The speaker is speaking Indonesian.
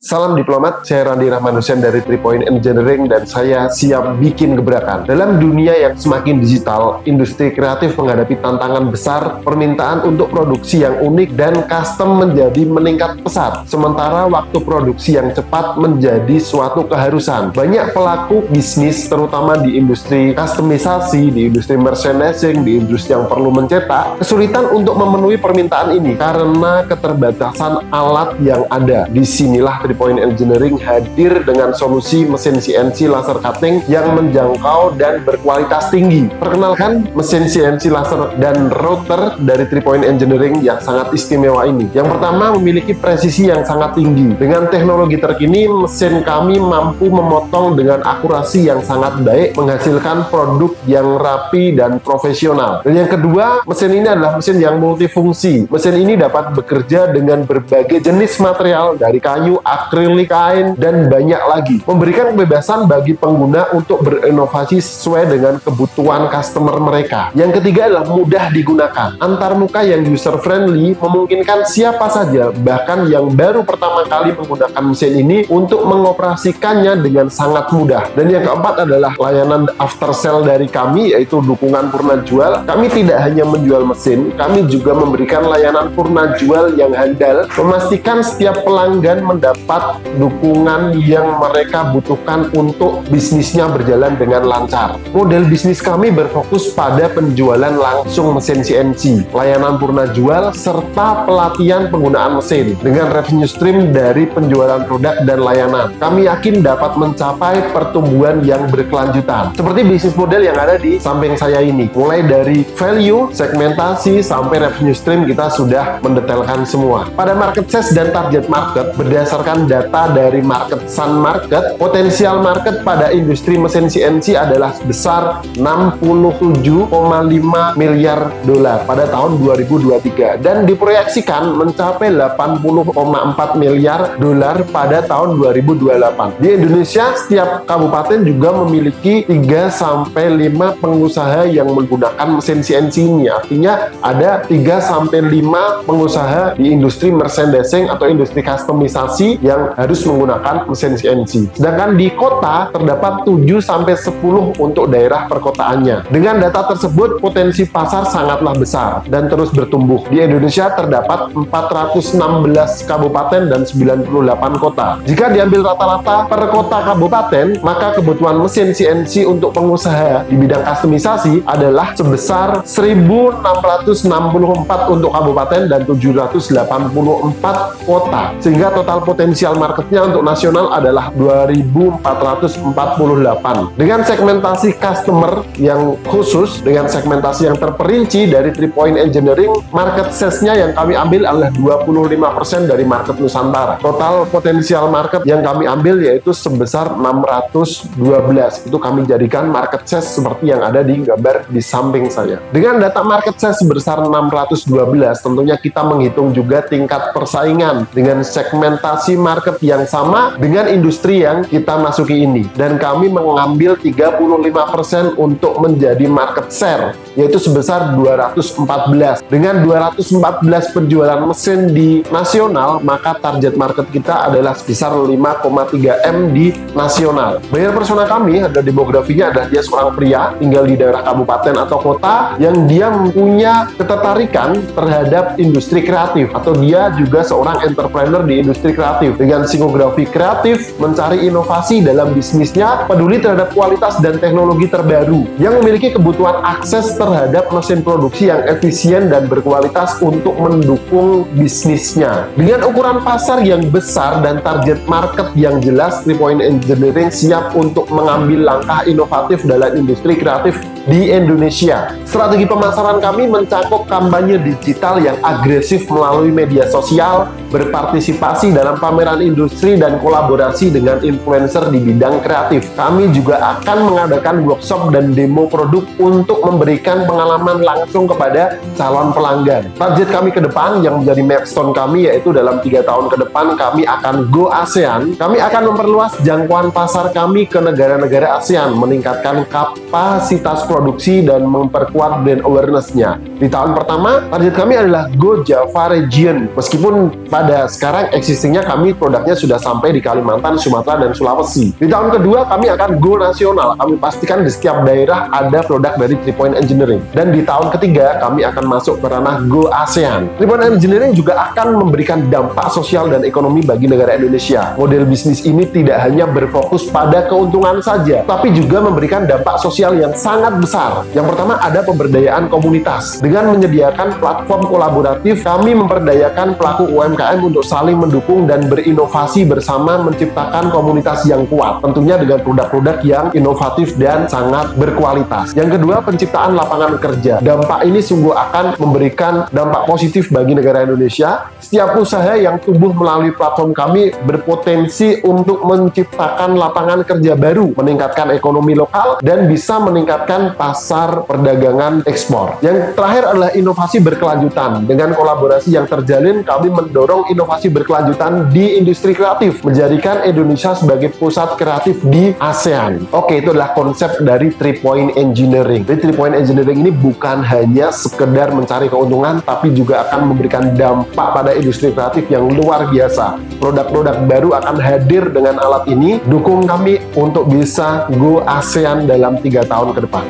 Salam diplomat, saya Randi Rahmanusian dari 3 Point Engineering dan saya siap bikin gebrakan. Dalam dunia yang semakin digital, industri kreatif menghadapi tantangan besar, permintaan untuk produksi yang unik dan custom menjadi meningkat pesat. Sementara waktu produksi yang cepat menjadi suatu keharusan. Banyak pelaku bisnis, terutama di industri customisasi, di industri merchandising, di industri yang perlu mencetak, kesulitan untuk memenuhi permintaan ini karena keterbatasan alat yang ada. Disinilah 3 Point Engineering hadir dengan solusi mesin CNC laser cutting yang menjangkau dan berkualitas tinggi. Perkenalkan mesin CNC laser dan router dari 3 Point Engineering yang sangat istimewa ini. Yang pertama, memiliki presisi yang sangat tinggi. Dengan teknologi terkini, mesin kami mampu memotong dengan akurasi yang sangat baik, menghasilkan produk yang rapi dan profesional. Dan yang kedua, mesin ini adalah mesin yang multifungsi. Mesin ini dapat bekerja dengan berbagai jenis material dari kayu, akrilik, kain, dan banyak lagi, memberikan kebebasan bagi pengguna untuk berinovasi sesuai dengan kebutuhan customer mereka. Yang ketiga adalah mudah digunakan. Antarmuka yang user friendly memungkinkan siapa saja, bahkan yang baru pertama kali menggunakan mesin ini untuk mengoperasikannya dengan sangat mudah. Dan yang keempat adalah layanan after sale dari kami, yaitu dukungan purna jual. Kami tidak hanya menjual mesin, kami juga memberikan layanan purna jual yang handal, memastikan setiap pelanggan mendapat dukungan yang mereka butuhkan untuk bisnisnya berjalan dengan lancar. Model bisnis kami berfokus pada penjualan langsung mesin CNC, layanan purna jual, serta pelatihan penggunaan mesin dengan revenue stream dari penjualan produk dan layanan. Kami yakin dapat mencapai pertumbuhan yang berkelanjutan. Seperti bisnis model yang ada di samping saya ini. Mulai dari value, segmentasi, sampai revenue stream kita sudah mendetailkan semua. Pada market size dan target market, berdasarkan data dari Market Sun Market, potensial market pada industri mesin CNC adalah sebesar 67,5 miliar dolar pada tahun 2023 dan diproyeksikan mencapai 80,4 miliar dolar pada tahun 2028. Di Indonesia, setiap kabupaten juga memiliki 3-5 pengusaha yang menggunakan mesin CNC ini. Artinya ada 3-5 pengusaha di industri merchandising atau industri customisasi yang harus menggunakan mesin CNC. Sedangkan di kota terdapat 7-10 untuk daerah perkotaannya. Dengan data tersebut, potensi pasar sangatlah besar dan terus bertumbuh. Di Indonesia terdapat 416 kabupaten dan 98 kota. Jika diambil rata-rata per kota kabupaten, maka kebutuhan mesin CNC untuk pengusaha di bidang customisasi adalah sebesar 1.664 untuk kabupaten dan 784 kota. Sehingga total potensial marketnya untuk nasional adalah 2.448. Dengan segmentasi customer yang khusus, dengan segmentasi yang terperinci dari 3 Point Engineering, market size-nya yang kami ambil adalah 25% dari market Nusantara. Total potensial market yang kami ambil yaitu sebesar 612. Itu kami jadikan market size seperti yang ada di gambar di samping saya. Dengan data market size sebesar 612, tentunya kita menghitung juga tingkat persaingan dengan segmentasi market yang sama dengan industri yang kita masuki ini. Dan kami mengambil 35% untuk menjadi market share, yaitu sebesar 214. Dengan 214 penjualan mesin di nasional, maka target market kita adalah sebesar 5,3 M di nasional. Buyer persona kami, ada demografinya adalah dia seorang pria, tinggal di daerah kabupaten atau kota, yang dia punya ketertarikan terhadap industri kreatif, atau dia juga seorang entrepreneur di industri kreatif, dengan psikografi kreatif, mencari inovasi dalam bisnisnya, peduli terhadap kualitas dan teknologi terbaru, yang memiliki kebutuhan akses terhadap mesin produksi yang efisien dan berkualitas untuk mendukung bisnisnya. Dengan ukuran pasar yang besar dan target market yang jelas, 3 Point Engineering siap untuk mengambil langkah inovatif dalam industri kreatif di Indonesia. Strategi pemasaran kami mencakup kampanye digital yang agresif melalui media sosial, berpartisipasi dalam pameran industri, dan kolaborasi dengan influencer di bidang kreatif. Kami juga akan mengadakan workshop dan demo produk untuk memberikan pengalaman langsung kepada calon pelanggan. Target kami ke depan yang menjadi milestone kami yaitu dalam 3 tahun ke depan kami akan go ASEAN. Kami akan memperluas jangkauan pasar kami ke negara-negara ASEAN, meningkatkan kapasitas produksi dan memperkuat brand awareness-nya. Di tahun pertama, target kami adalah Go Java Region. Meskipun pada sekarang existingnya kami produknya sudah sampai di Kalimantan, Sumatera, dan Sulawesi. Di tahun kedua, kami akan Go Nasional. Kami pastikan di setiap daerah ada produk dari 3 Point Engineering. Dan di tahun ketiga, kami akan masuk ke ranah Go ASEAN. 3 Point Engineering juga akan memberikan dampak sosial dan ekonomi bagi negara Indonesia. Model bisnis ini tidak hanya berfokus pada keuntungan saja, tapi juga memberikan dampak sosial yang sangat besar. Yang pertama, ada pemberdayaan komunitas. Dengan menyediakan platform kolaboratif, kami memperdayakan pelaku UMKM untuk saling mendukung dan berinovasi bersama menciptakan komunitas yang kuat. Tentunya dengan produk-produk yang inovatif dan sangat berkualitas. Yang kedua, penciptaan lapangan kerja. Dampak ini sungguh akan memberikan dampak positif bagi negara Indonesia. Setiap usaha yang tumbuh melalui platform kami berpotensi untuk menciptakan lapangan kerja baru, meningkatkan ekonomi lokal, dan bisa meningkatkan pasar perdagangan ekspor. Yang terakhir adalah inovasi berkelanjutan. Dengan kolaborasi yang terjalin, kami mendorong inovasi berkelanjutan di industri kreatif, menjadikan Indonesia sebagai pusat kreatif di ASEAN. Oke, itu adalah konsep dari 3 Point Engineering. Jadi 3 Point Engineering ini bukan hanya sekedar mencari keuntungan, tapi juga akan memberikan dampak pada industri kreatif yang luar biasa. Produk-produk baru akan hadir dengan alat ini. Dukung kami untuk bisa Go ASEAN dalam 3 tahun ke depan.